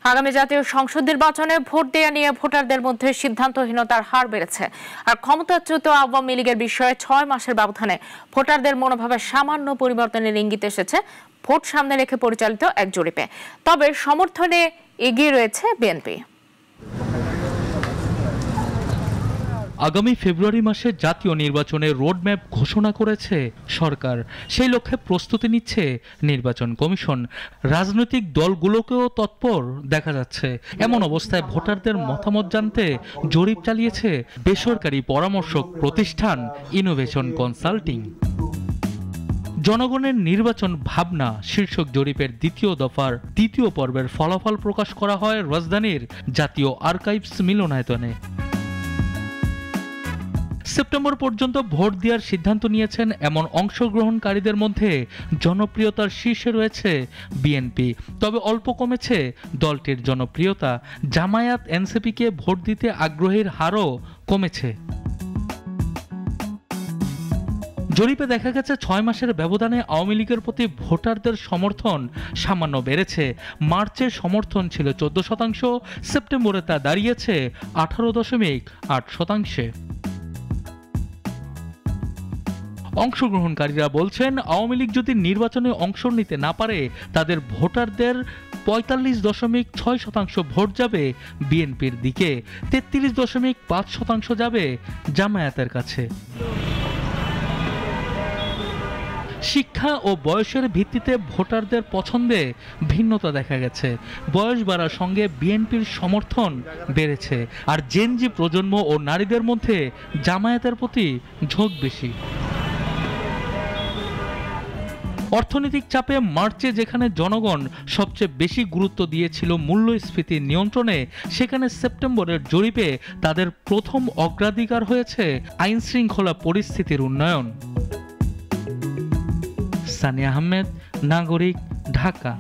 আগামী জাতীয় সংসদ নির্বাচনে ভোট দেয়া নিয়ে ভোটারদের মধ্যে সিদ্ধান্তহীনতার হার বেড়েছে। আর ক্ষমতাচ্যুত আওয়ামী লীগের বিষয়ে 6 মাসের ব্যবধানে ভোটারদের মনোভাবে সামান্য পরিবর্তনের ইঙ্গিত এসেছে ভোট সামনে রেখে পরিচালিত এক জরিপে। তবে সমর্থনে এগিয়ে রয়েছে বিএনপি। আগামী ফেব্রুয়ারি মাসে জাতীয় নির্বাচনের রোডম্যাপ ঘোষণা করেছে সরকার। সেই লক্ষ্যে প্রস্তুতি নিচ্ছে নির্বাচন কমিশন। রাজনৈতিক দলগুলোকেও তৎপর দেখা যাচ্ছে। এমন অবস্থায় ভোটারদের মতামত জানতে জরিপ চালিয়েছে বেসরকারি পরামর্শক প্রতিষ্ঠান ইনোভেশন কনসাল্টিং। জনগণের নির্বাচন ভাবনা শীর্ষক জরিপের দ্বিতীয় দফার তৃতীয় পর্বের ফলাফল প্রকাশ করা হয় রাজধানীর জাতীয় আর্কাইভস মিলনায়তনে। সেপ্টেম্বর পর্যন্ত ভোট দেওয়ার সিদ্ধান্ত নিয়েছেন এমন অংশগ্রহণকারীদের মধ্যে জনপ্রিয়তার শীর্ষে রয়েছে বিএনপি। তবে অল্প কমেছে দলটির জনপ্রিয়তা। জামায়াত এনসিপিকে ভোট দিতে আগ্রহীর হারও কমেছে। জরিপে দেখা গেছে 6 মাসের ব্যবধানে আওয়ামী লীগের প্রতি ভোটারদের সমর্থন সামান্য বেড়েছে। মার্চে সমর্থন ছিল 14%, সেপ্টেম্বরে তা দাঁড়িয়েছে 18.8%। অংশগ্রহণকারীরা বলছেন, আওয়ামী লীগ যদি নির্বাচনে অংশ নিতে না পারে তাদের ভোটারদের 45.6% ভোট যাবে বিএনপির দিকে, 33.5% যাবে জামায়াতের কাছে। শিক্ষা ও বয়সের ভিত্তিতে ভোটারদের পছন্দে ভিন্নতা দেখা গেছে। বয়স বাড়ার সঙ্গে বিএনপির সমর্থন বেড়েছে। আর জেনজি প্রজন্ম ও নারীদের মধ্যে জামায়াতের প্রতি ঝোঁক বেশি। অর্থনৈতিক চাপে মার্চে যেখানে জনগণ সবচেয়ে বেশি গুরুত্ব দিয়েছিল মূল্যস্ফীতি নিয়ন্ত্রণে, সেখানে সেপ্টেম্বরের জরিপে তাদের প্রথম অগ্রাধিকার হয়েছে আইন শৃঙ্খলা পরিস্থিতির উন্নয়ন। সানিয়া আহমেদ, নাগরিক, ঢাকা।